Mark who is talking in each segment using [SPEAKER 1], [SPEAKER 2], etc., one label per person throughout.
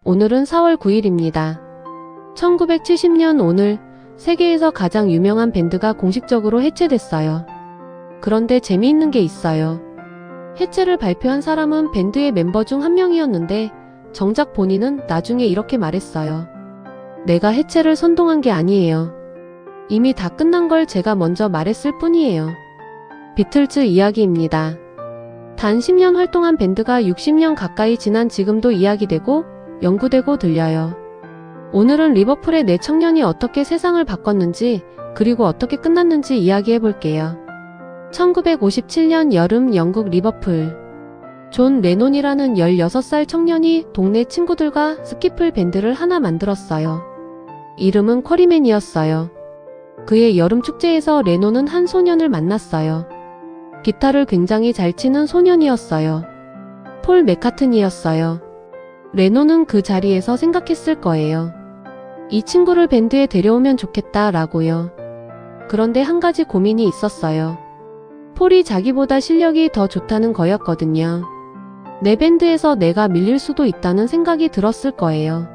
[SPEAKER 1] 오늘은 4월 9일입니다. 1970년 오늘 세계에서 가장 유명한 밴드가 공식적으로 해체됐어요. 그런데 재미있는 게 있어요. 해체를 발표한 사람은 밴드의 멤버 중 한 명이었는데 정작 본인은 나중에 이렇게 말했어요. 내가 해체를 선동한 게 아니에요. 이미 다 끝난 걸 제가 먼저 말했을 뿐이에요. 비틀즈 이야기입니다. 단 10년 활동한 밴드가 60년 가까이 지난 지금도 이야기되고 연구되고 들려요. 오늘은 리버풀의 네 청년이 어떻게 세상을 바꿨는지 그리고 어떻게 끝났는지 이야기해 볼게요. 1957년 여름 영국 리버풀. 존 레논이라는 16살 청년이 동네 친구들과 스키플 밴드를 하나 만들었어요. 이름은 쿼리맨이었어요. 그의 여름 축제에서 레논은 한 소년을 만났어요. 기타를 굉장히 잘 치는 소년이었어요. 폴 맥카트니였어요. 레논은 그 자리에서 생각했을 거예요. 이 친구를 밴드에 데려오면 좋겠다 라고요. 그런데 한 가지 고민이 있었어요. 폴이 자기보다 실력이 더 좋다는 거였거든요. 내 밴드에서 내가 밀릴 수도 있다는 생각이 들었을 거예요.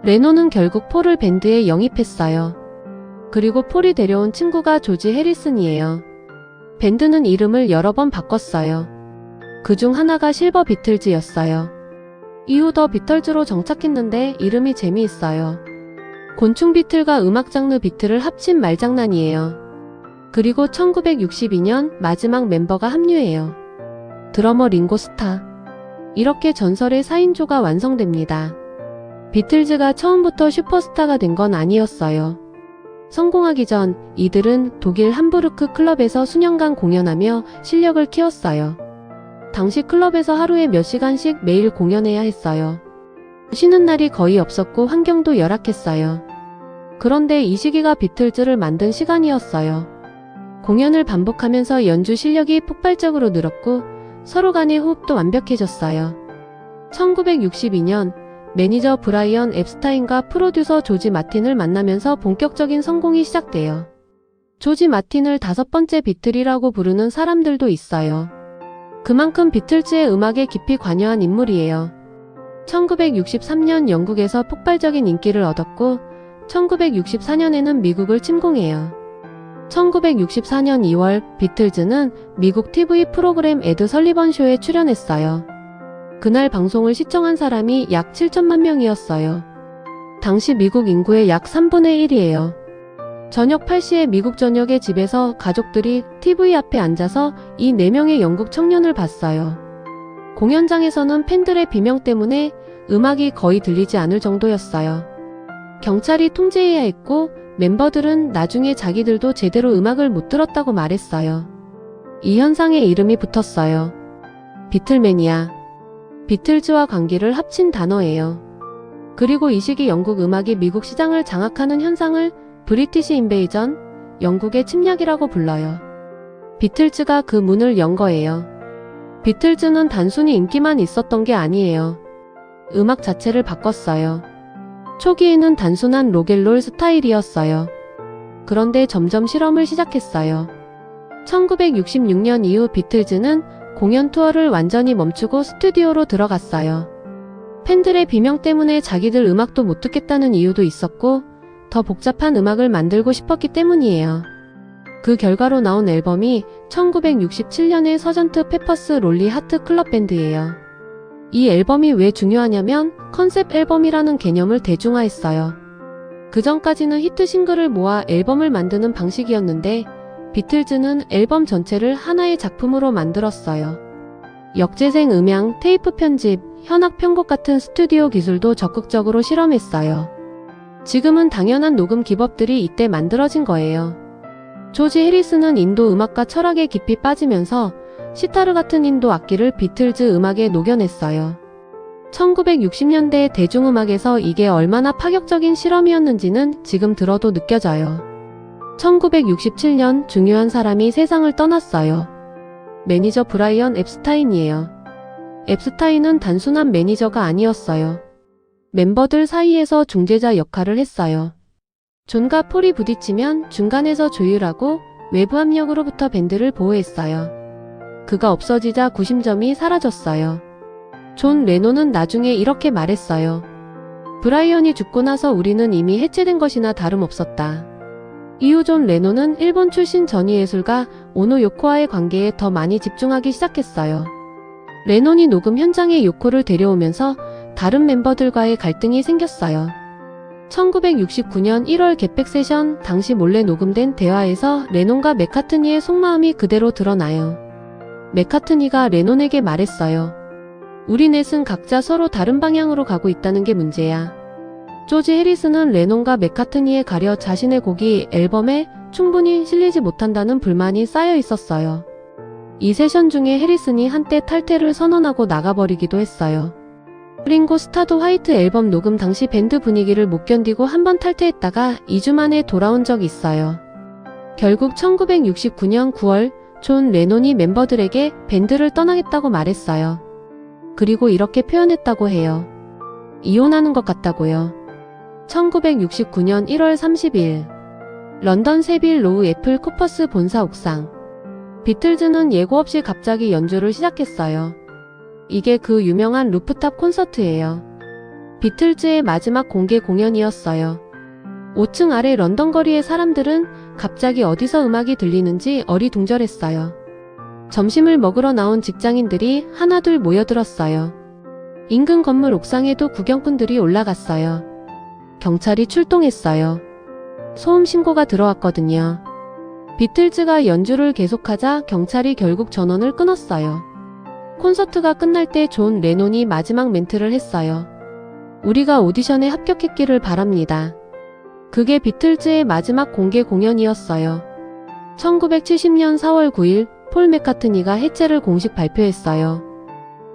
[SPEAKER 1] 레논은 결국 폴을 밴드에 영입했어요. 그리고 폴이 데려온 친구가 조지 해리슨이에요. 밴드는 이름을 여러 번 바꿨어요. 그중 하나가 실버 비틀즈였어요. 이후 더 비틀즈로 정착했는데 이름이 재미있어요. 곤충 비틀과 음악 장르 비틀을 합친 말장난이에요. 그리고 1962년 마지막 멤버가 합류해요. 드러머 링고 스타. 이렇게 전설의 4인조가 완성됩니다. 비틀즈가 처음부터 슈퍼스타가 된 건 아니었어요. 성공하기 전 이들은 독일 함부르크 클럽에서 수년간 공연하며 실력을 키웠어요. 당시 클럽에서 하루에 몇 시간씩 매일 공연해야 했어요. 쉬는 날이 거의 없었고 환경도 열악했어요. 그런데 이 시기가 비틀즈를 만든 시간이었어요. 공연을 반복하면서 연주 실력이 폭발적으로 늘었고 서로 간의 호흡도 완벽해졌어요. 1962년 매니저 브라이언 앱스타인과 프로듀서 조지 마틴을 만나면서 본격적인 성공이 시작돼요. 조지 마틴을 5번째 비틀이라고 부르는 사람들도 있어요. 그만큼 비틀즈의 음악에 깊이 관여한 인물이에요. 1963년 영국에서 폭발적인 인기를 얻었고 1964년에는 미국을 침공해요. 1964년 2월 비틀즈는 미국 TV 프로그램 에드 설리번 쇼에 출연했어요. 그날 방송을 시청한 사람이 약 7천만 명이었어요. 당시 미국 인구의 약 3분의 1이에요. 저녁 8시에 미국 전역의 집에서 가족들이 TV 앞에 앉아서 이 4명의 영국 청년을 봤어요. 공연장에서는 팬들의 비명 때문에 음악이 거의 들리지 않을 정도였어요. 경찰이 통제해야 했고 멤버들은 나중에 자기들도 제대로 음악을 못 들었다고 말했어요. 이 현상에 이름이 붙었어요. 비틀매니아. 비틀즈와 관계를 합친 단어예요. 그리고 이 시기 영국 음악이 미국 시장을 장악하는 현상을 브리티시 인베이전, 영국의 침략이라고 불러요. 비틀즈가 그 문을 연 거예요. 비틀즈는 단순히 인기만 있었던 게 아니에요. 음악 자체를 바꿨어요. 초기에는 단순한 록앤롤 스타일이었어요. 그런데 점점 실험을 시작했어요. 1966년 이후 비틀즈는 공연 투어를 완전히 멈추고 스튜디오로 들어갔어요. 팬들의 비명 때문에 자기들 음악도 못 듣겠다는 이유도 있었고 더 복잡한 음악을 만들고 싶었기 때문이에요. 그 결과로 나온 앨범이 1967년의 서전트 페퍼스 롤리 하트 클럽 밴드예요. 이 앨범이 왜 중요하냐면 컨셉 앨범이라는 개념을 대중화했어요. 그 전까지는 히트 싱글을 모아 앨범을 만드는 방식이었는데 비틀즈는 앨범 전체를 하나의 작품으로 만들었어요. 역재생 음향, 테이프 편집, 현악 편곡 같은 스튜디오 기술도 적극적으로 실험했어요. 지금은 당연한 녹음 기법들이 이때 만들어진 거예요. 조지 해리스는 인도 음악과 철학에 깊이 빠지면서 시타르 같은 인도 악기를 비틀즈 음악에 녹여냈어요. 1960년대 대중음악에서 이게 얼마나 파격적인 실험이었는지는 지금 들어도 느껴져요. 1967년 중요한 사람이 세상을 떠났어요. 매니저 브라이언 앱스타인이에요. 앱스타인은 단순한 매니저가 아니었어요. 멤버들 사이에서 중재자 역할을 했어요. 존과 폴이 부딪히면 중간에서 조율하고 외부 압력으로부터 밴드를 보호했어요. 그가 없어지자 구심점이 사라졌어요. 존 레논은 나중에 이렇게 말했어요. 브라이언이 죽고 나서 우리는 이미 해체된 것이나 다름없었다. 이후 존 레논은 일본 출신 전위예술가 오노 요코와의 관계에 더 많이 집중하기 시작했어요. 레논이 녹음 현장에 요코를 데려오면서 다른 멤버들과의 갈등이 생겼어요. 1969년 1월 겟백 세션 당시 몰래 녹음된 대화에서 레논과 맥카트니의 속마음이 그대로 드러나요. 맥카트니가 레논에게 말했어요. 우리 넷은 각자 서로 다른 방향으로 가고 있다는 게 문제야. 조지 해리스는 레논과 맥카트니에 가려 자신의 곡이 앨범에 충분히 실리지 못한다는 불만이 쌓여 있었어요. 이 세션 중에 해리슨이 한때 탈퇴를 선언하고 나가버리기도 했어요. 링고 스타도 화이트 앨범 녹음 당시 밴드 분위기를 못 견디고 한번 탈퇴했다가 2주 만에 돌아온 적이 있어요. 결국 1969년 9월 존 레논이 멤버들에게 밴드를 떠나겠다고 말했어요. 그리고 이렇게 표현했다고 해요. 이혼하는 것 같다고요. 1969년 1월 30일 런던 세빌 로우 애플 코퍼스 본사 옥상. 비틀즈는 예고 없이 갑자기 연주를 시작했어요. 이게 그 유명한 루프탑 콘서트예요. 비틀즈의 마지막 공개 공연이었어요. 5층 아래 런던 거리의 사람들은 갑자기 어디서 음악이 들리는지 어리둥절했어요. 점심을 먹으러 나온 직장인들이 하나둘 모여들었어요. 인근 건물 옥상에도 구경꾼들이 올라갔어요. 경찰이 출동했어요. 소음 신고가 들어왔거든요. 비틀즈가 연주를 계속하자 경찰이 결국 전원을 끊었어요. 콘서트가 끝날 때 존 레논이 마지막 멘트를 했어요. 우리가 오디션에 합격했기를 바랍니다. 그게 비틀즈의 마지막 공개 공연이었어요. 1970년 4월 9일 폴 맥카트니가 해체를 공식 발표했어요.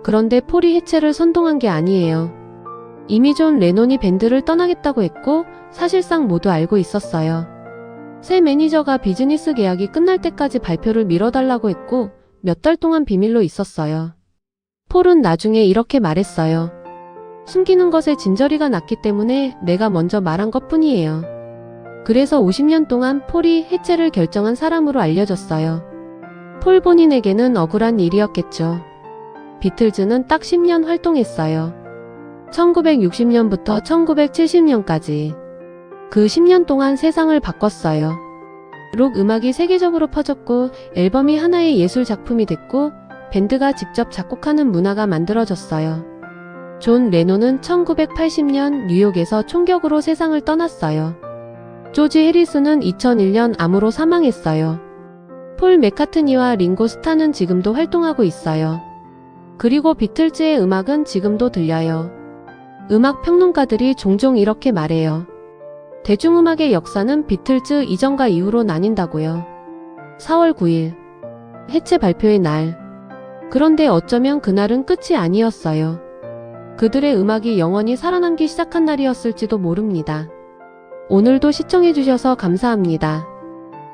[SPEAKER 1] 그런데 폴이 해체를 선동한 게 아니에요. 이미 존 레논이 밴드를 떠나겠다고 했고 사실상 모두 알고 있었어요. 새 매니저가 비즈니스 계약이 끝날 때까지 발표를 미뤄달라고 했고 몇 달 동안 비밀로 있었어요. 폴은 나중에 이렇게 말했어요. 숨기는 것에 진저리가 났기 때문에 내가 먼저 말한 것 뿐이에요. 그래서 50년 동안 폴이 해체를 결정한 사람으로 알려졌어요. 폴 본인에게는 억울한 일이었겠죠. 비틀즈는 딱 10년 활동했어요. 1960년부터 1970년까지. 그 10년 동안 세상을 바꿨어요. 록 음악이 세계적으로 퍼졌고 앨범이 하나의 예술 작품이 됐고 밴드가 직접 작곡하는 문화가 만들어졌어요. 존 레논은 1980년 뉴욕에서 총격으로 세상을 떠났어요. 조지 해리스는 2001년 암으로 사망했어요. 폴 맥카트니와 링고 스타는 지금도 활동하고 있어요. 그리고 비틀즈의 음악은 지금도 들려요. 음악 평론가들이 종종 이렇게 말해요. 대중음악의 역사는 비틀즈 이전과 이후로 나뉜다고요. 4월 9일 해체 발표의 날. 그런데 어쩌면 그날은 끝이 아니었어요. 그들의 음악이 영원히 살아남기 시작한 날이었을지도 모릅니다. 오늘도 시청해주셔서 감사합니다.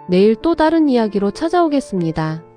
[SPEAKER 1] 내일 또 다른 이야기로 찾아오겠습니다.